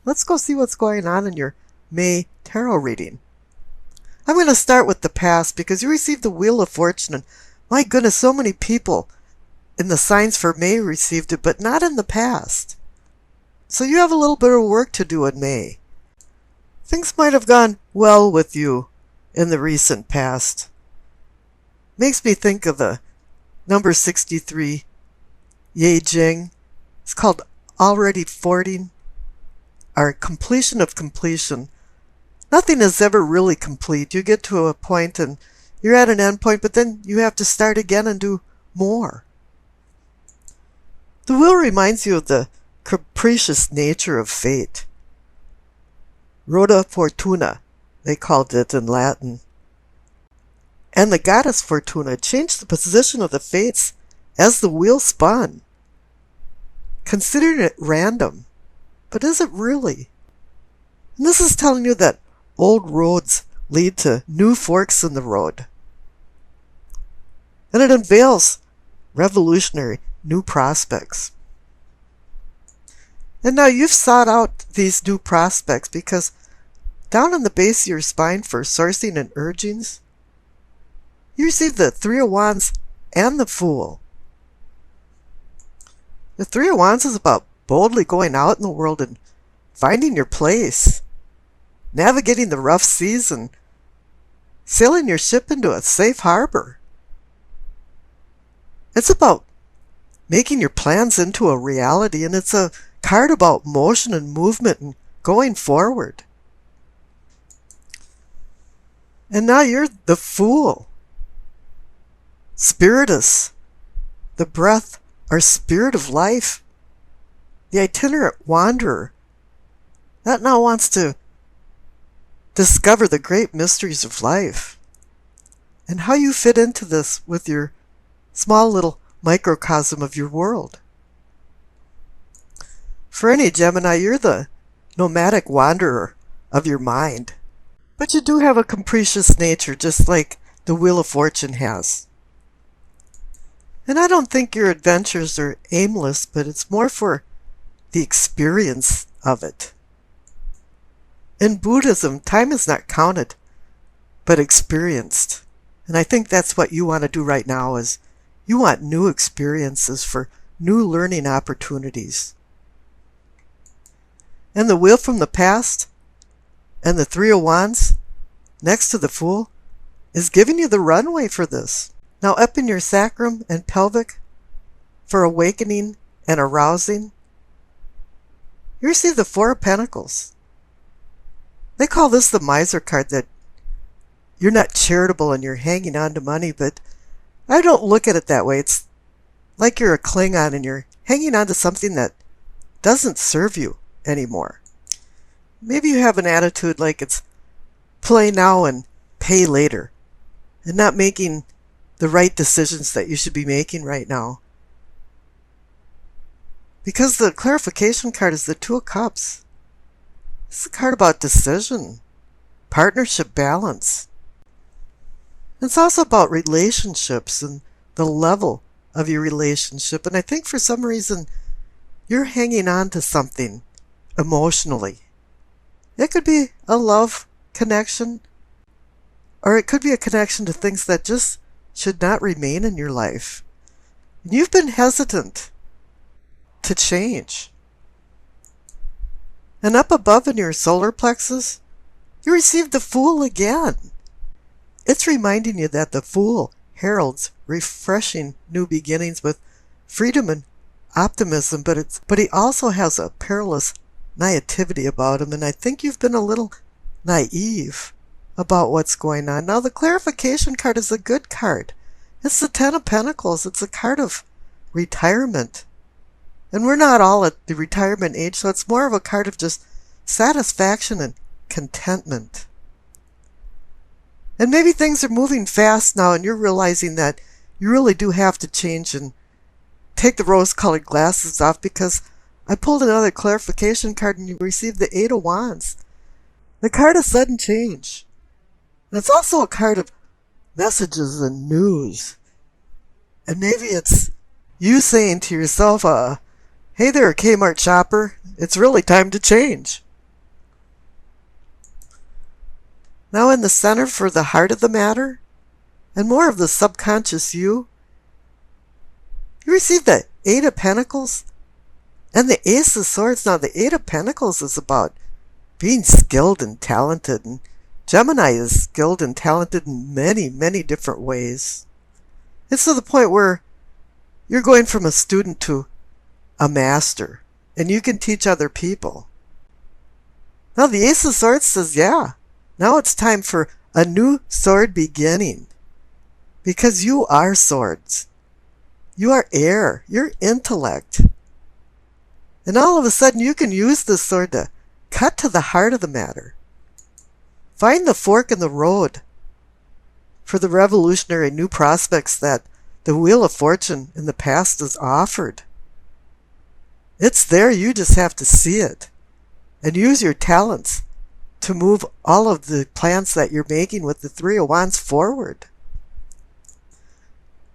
let's go see what's going on in your May tarot reading. I'm going to start with the past because you received the Wheel of Fortune, and my goodness, so many people in the signs for May received it, but not in the past. So you have a little bit of work to do in May. Things might have gone well with you in the recent past. Makes me think of the number 63, Ye Jing. It's called already 40, or completion of completion. Nothing is ever really complete. You get to a point and you're at an end point, but then you have to start again and do more. The wheel reminds you of the capricious nature of fate. Rota Fortuna, they called it in Latin. And the goddess Fortuna changed the position of the fates as the wheel spun. Considering it random, but is it really? And this is telling you that old roads lead to new forks in the road. And it unveils revolutionary new prospects. And now you've sought out these new prospects because down in the base of your spine for sourcing and urgings, you receive the Three of Wands and the Fool. The Three of Wands is about boldly going out in the world and finding your place, navigating the rough seas and sailing your ship into a safe harbor. It's about making your plans into a reality, and it's a card about motion and movement and going forward. And now you're the Fool. Spiritus, the breath or spirit of life, the itinerant wanderer, that now wants to discover the great mysteries of life and how you fit into this with your small little microcosm of your world. For any Gemini, you're the nomadic wanderer of your mind, but you do have a capricious nature, just like the Wheel of Fortune has. And I don't think your adventures are aimless, but it's more for the experience of it. In Buddhism, time is not counted, but experienced. And I think that's what you want to do right now, is you want new experiences for new learning opportunities. And the Wheel from the past and the Three of Wands next to the Fool is giving you the runway for this. Now up in your sacrum and pelvic for awakening and arousing, you receive the Four of Pentacles. They call this the miser card, that you're not charitable and you're hanging on to money, but I don't look at it that way. It's like you're a Klingon and you're hanging on to something that doesn't serve you anymore. Maybe you have an attitude like it's play now and pay later, and not making the right decisions that you should be making right now. Because the clarification card is the Two of Cups. It's a card about decision, partnership balance. It's also about relationships and the level of your relationship. And I think for some reason you're hanging on to something emotionally. It could be a love connection, or it could be a connection to things that just should not remain in your life. And you've been hesitant to change. And up above in your solar plexus, you received the Fool again. It's reminding you that the Fool heralds refreshing new beginnings with freedom and optimism, but he also has a perilous naivety about him, and I think you've been a little naive about what's going on. Now the clarification card is a good card. It's the Ten of Pentacles. It's a card of retirement. And we're not all at the retirement age, so it's more of a card of just satisfaction and contentment. And maybe things are moving fast now and you're realizing that you really do have to change and take the rose-colored glasses off, because I pulled another clarification card and you received the Eight of Wands. The card of sudden change. And it's also a card of messages and news. And maybe it's you saying to yourself, hey there, Kmart shopper, it's really time to change. Now in the center for the heart of the matter, and more of the subconscious you receive the Eight of Pentacles and the Ace of Swords. Now the Eight of Pentacles is about being skilled and talented, and Gemini is skilled and talented in many, many different ways. It's to the point where you're going from a student to a master, and you can teach other people. Now the Ace of Swords says, yeah, now it's time for a new sword beginning. Because you are swords. You are air. You're intellect. And all of a sudden you can use this sword to cut to the heart of the matter. Find the fork in the road for the revolutionary new prospects that the Wheel of Fortune in the past has offered. It's there, you just have to see it. And use your talents to move all of the plans that you're making with the Three of Wands forward.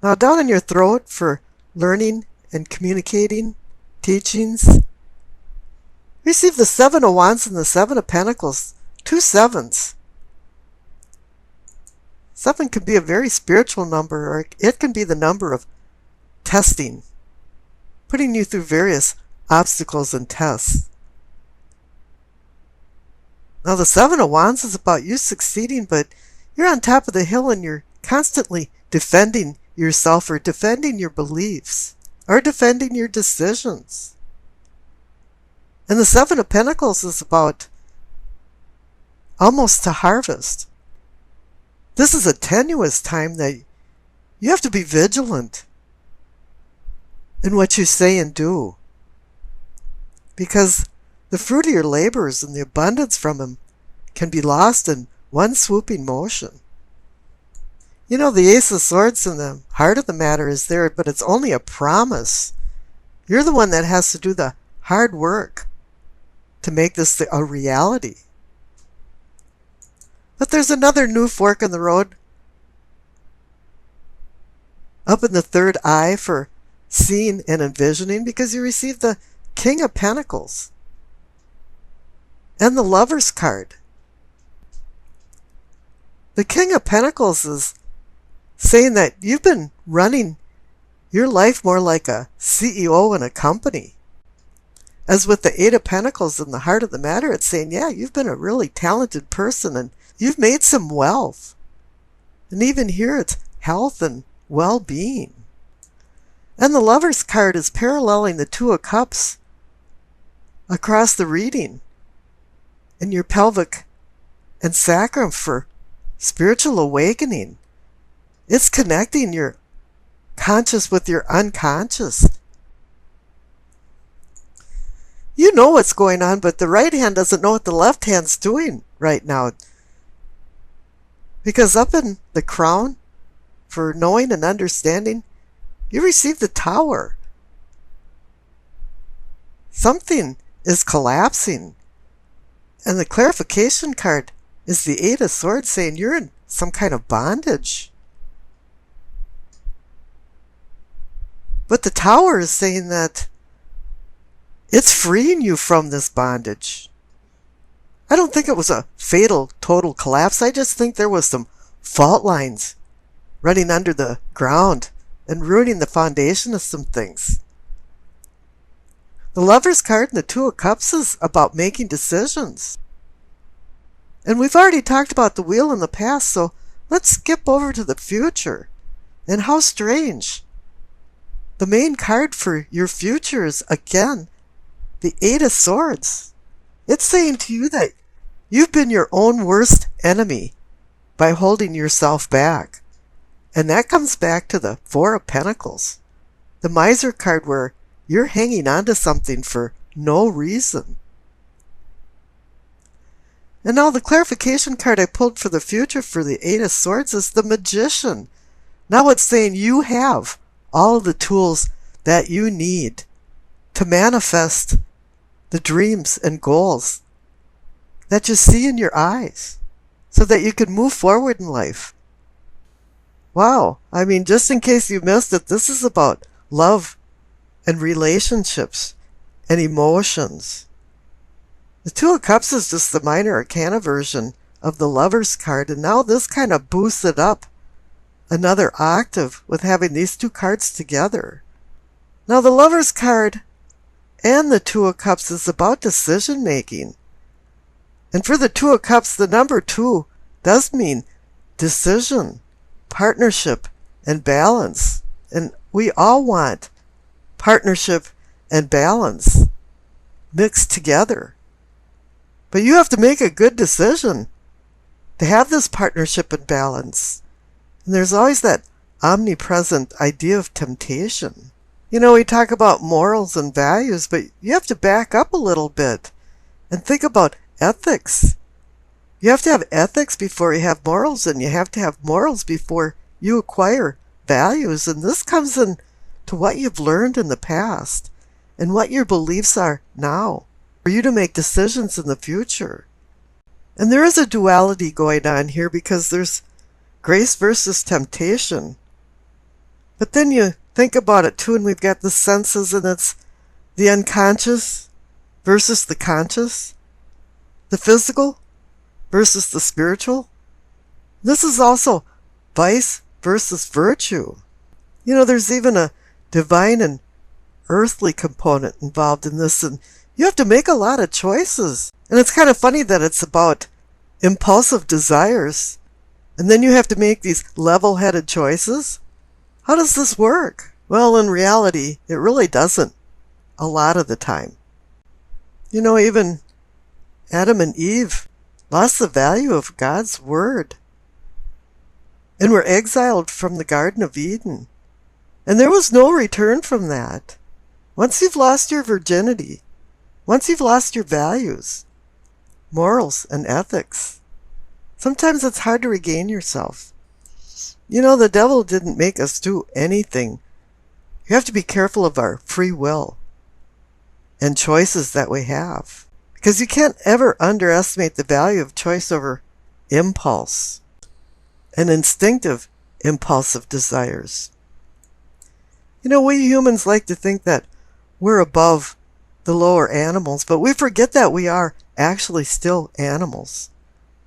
Now down in your throat for learning and communicating, teachings, receive the Seven of Wands and the Seven of Pentacles, 2 sevens. 7 can be a very spiritual number, or it can be the number of testing, putting you through various obstacles and tests. Now the Seven of Wands is about you succeeding, but you're on top of the hill and you're constantly defending yourself or defending your beliefs or defending your decisions. And the Seven of Pentacles is about almost to harvest. This is a tenuous time that you have to be vigilant in what you say and do, because the fruit of your labors and the abundance from them can be lost in one swooping motion. You know, the Ace of Swords in the heart of the matter is there, but it's only a promise. You're the one that has to do the hard work to make this a reality. But there's another new fork in the road up in the third eye for seeing and envisioning, because you receive the King of Pentacles and the Lover's card. The King of Pentacles is saying that you've been running your life more like a CEO in a company. As with the Eight of Pentacles in the heart of the matter, it's saying, yeah, you've been a really talented person and you've made some wealth. And even here it's health and well-being. And the Lover's card is paralleling the Two of Cups across the reading in your pelvic and sacrum for spiritual awakening. It's connecting your conscious with your unconscious. You know what's going on, but the right hand doesn't know what the left hand's doing right now. Because up in the crown, for knowing and understanding, you receive the Tower. Something is collapsing. And the clarification card is the Eight of Swords, saying you're in some kind of bondage. But the Tower is saying that it's freeing you from this bondage. I don't think it was a fatal, total collapse. I just think there was some fault lines running under the ground and ruining the foundation of some things. The Lover's card and the Two of Cups is about making decisions. And we've already talked about the Wheel in the past, so let's skip over to the future. And how strange. The main card for your future is, again, the Eight of Swords. It's saying to you that you've been your own worst enemy by holding yourself back. And that comes back to the Four of Pentacles, the Miser card, where you're hanging on to something for no reason. And now the clarification card I pulled for the future for the Eight of Swords is the Magician. Now it's saying you have all of the tools that you need to manifest the dreams and goals that you see in your eyes so that you can move forward in life. Wow, I mean, just in case you missed it, this is about love and relationships and emotions. The Two of Cups is just the minor arcana version of the Lover's card, and now this kind of boosts it up another octave with having these two cards together. Now the Lover's card and the Two of Cups is about decision making. And for the Two of Cups, the number 2 does mean decision, partnership, and balance. And we all want partnership and balance mixed together. But you have to make a good decision to have this partnership and balance. And there's always that omnipresent idea of temptation. You know, we talk about morals and values, but you have to back up a little bit and think about ethics. You have to have ethics before you have morals, and you have to have morals before you acquire values. And this comes in to what you've learned in the past and what your beliefs are now for you to make decisions in the future. And there is a duality going on here because there's grace versus temptation. But then you think about it too, and we've got the senses, and it's the unconscious versus the conscious, the physical versus the spiritual. This is also vice versus virtue. You know, there's even a divine and earthly component involved in this, and you have to make a lot of choices. And it's kind of funny that it's about impulsive desires, and then you have to make these level-headed choices. How does this work? Well, in reality, it really doesn't a lot of the time. You know, even Adam and Eve lost the value of God's word and were exiled from the Garden of Eden. And there was no return from that. Once you've lost your virginity, once you've lost your values, morals, and ethics, sometimes it's hard to regain yourself. You know, the devil didn't make us do anything. You have to be careful of our free will and choices that we have, because you can't ever underestimate the value of choice over impulse and instinctive impulsive desires. You know, we humans like to think that we're above the lower animals, but we forget that we are actually still animals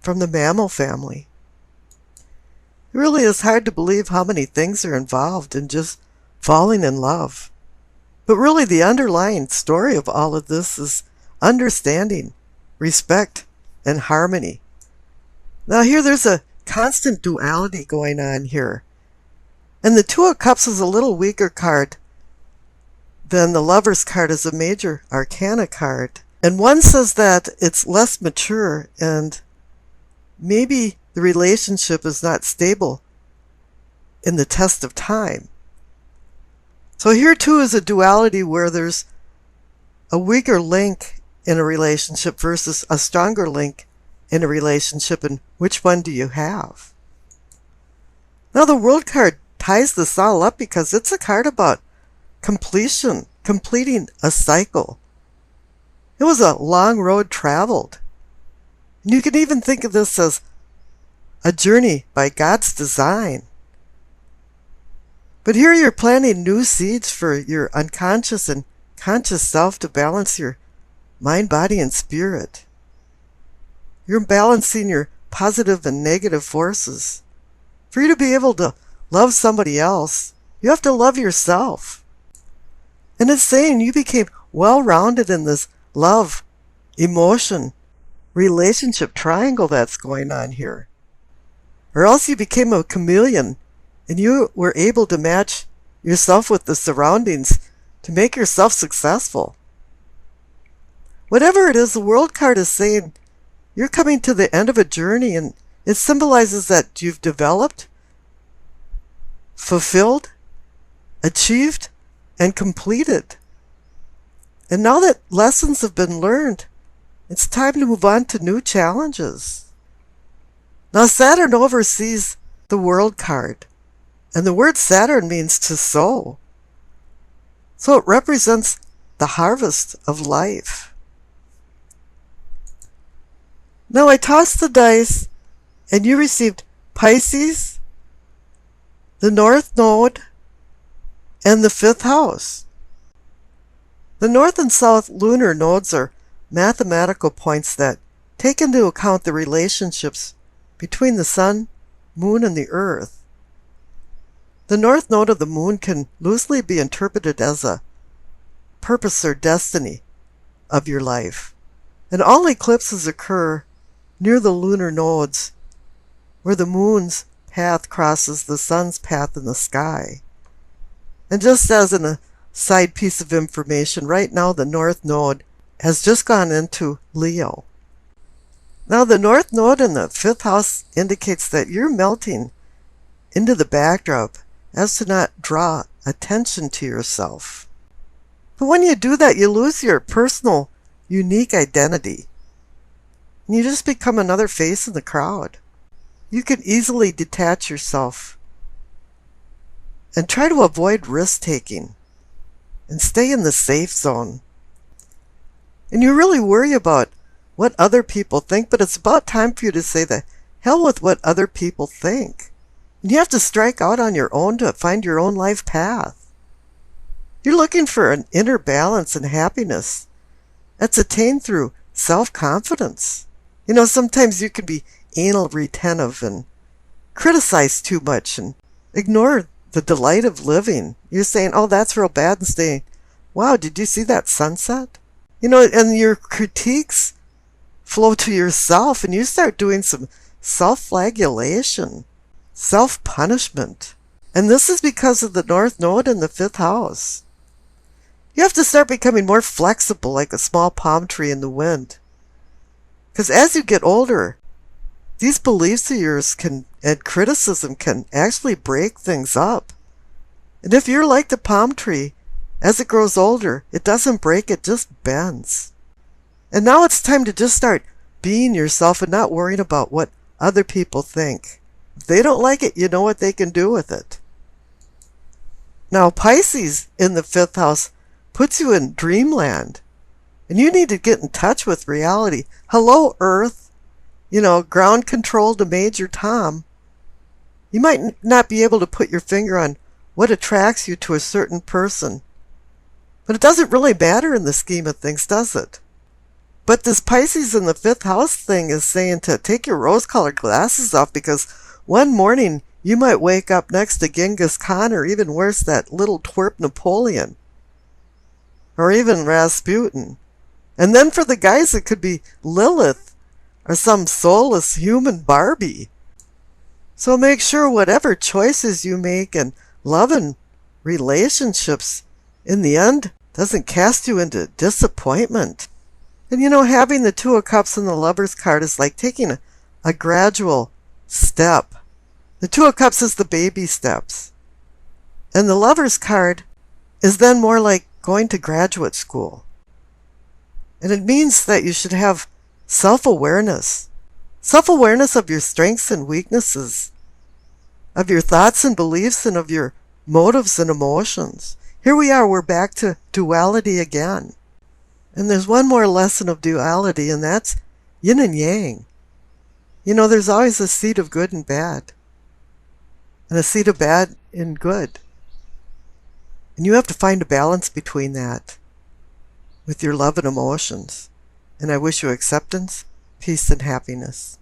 from the mammal family. It really is hard to believe how many things are involved in just falling in love. But really the underlying story of all of this is understanding, respect, and harmony. Now here there's a constant duality going on here. And the Two of Cups is a little weaker card than the Lover's card is a major arcana card. And one says that it's less mature and maybe the relationship is not stable in the test of time. So here too is a duality where there's a weaker link in a relationship versus a stronger link in a relationship, and which one do you have? Now the World card ties this all up because it's a card about completion, completing a cycle. It was a long road traveled. And you can even think of this as a journey by God's design. But here you're planting new seeds for your unconscious and conscious self to balance your mind, body, and spirit. You're balancing your positive and negative forces. For you to be able to love somebody else, you have to love yourself. And it's saying you became well-rounded in this love, emotion, relationship triangle that's going on here. Or else you became a chameleon and you were able to match yourself with the surroundings to make yourself successful. Whatever it is, the World card is saying you're coming to the end of a journey, and it symbolizes that you've developed, fulfilled, achieved, and completed. And now that lessons have been learned, it's time to move on to new challenges. Now Saturn oversees the World card, and the word Saturn means to sow. So it represents the harvest of life. Now I tossed the dice, and you received Pisces, the North Node, and the 5th house. The North and South lunar nodes are mathematical points that take into account the relationships between the sun, moon, and the earth. The north node of the moon can loosely be interpreted as a purpose or destiny of your life. And all eclipses occur near the lunar nodes where the moon's path crosses the sun's path in the sky. And just as a side piece of information, right now the north node has just gone into Leo. Now the north node in the 5th house indicates that you're melting into the backdrop as to not draw attention to yourself. But when you do that, you lose your personal, unique identity. And you just become another face in the crowd. You can easily detach yourself and try to avoid risk-taking and stay in the safe zone. And you really worry about what other people think, but it's about time for you to say the hell with what other people think. And you have to strike out on your own to find your own life path. You're looking for an inner balance and happiness that's attained through self-confidence. You know, sometimes you can be anal retentive and criticize too much and ignore the delight of living. You're saying, oh, that's real bad, and saying, wow, did you see that sunset? You know, and your critiques flow to yourself, and you start doing some self-flagellation, self-punishment. And this is because of the north node in the 5th house. You have to start becoming more flexible, like a small palm tree in the wind. Because as you get older, these beliefs of yours and criticism can actually break things up. And if you're like the palm tree, as it grows older, it doesn't break, it just bends. And now it's time to just start being yourself and not worrying about what other people think. If they don't like it, you know what they can do with it. Now, Pisces in the 5th house puts you in dreamland. And you need to get in touch with reality. Hello, Earth. You know, ground control to Major Tom. You might not be able to put your finger on what attracts you to a certain person. But it doesn't really matter in the scheme of things, does it? But this Pisces in the 5th house thing is saying to take your rose-colored glasses off, because one morning you might wake up next to Genghis Khan, or even worse, that little twerp Napoleon. Or even Rasputin. And then for the guys, it could be Lilith or some soulless human Barbie. So make sure whatever choices you make in love and relationships, in the end, doesn't cast you into disappointment. And you know, having the 2 of Cups and the Lover's card is like taking a gradual step. The 2 of Cups is the baby steps. And the Lover's card is then more like going to graduate school. And it means that you should have self-awareness. Self-awareness of your strengths and weaknesses, of your thoughts and beliefs, and of your motives and emotions. Here we are, we're back to duality again. And there's one more lesson of duality, and that's yin and yang. You know, there's always a seed of good and bad, and a seed of bad and good. And you have to find a balance between that with your love and emotions. And I wish you acceptance, peace, and happiness.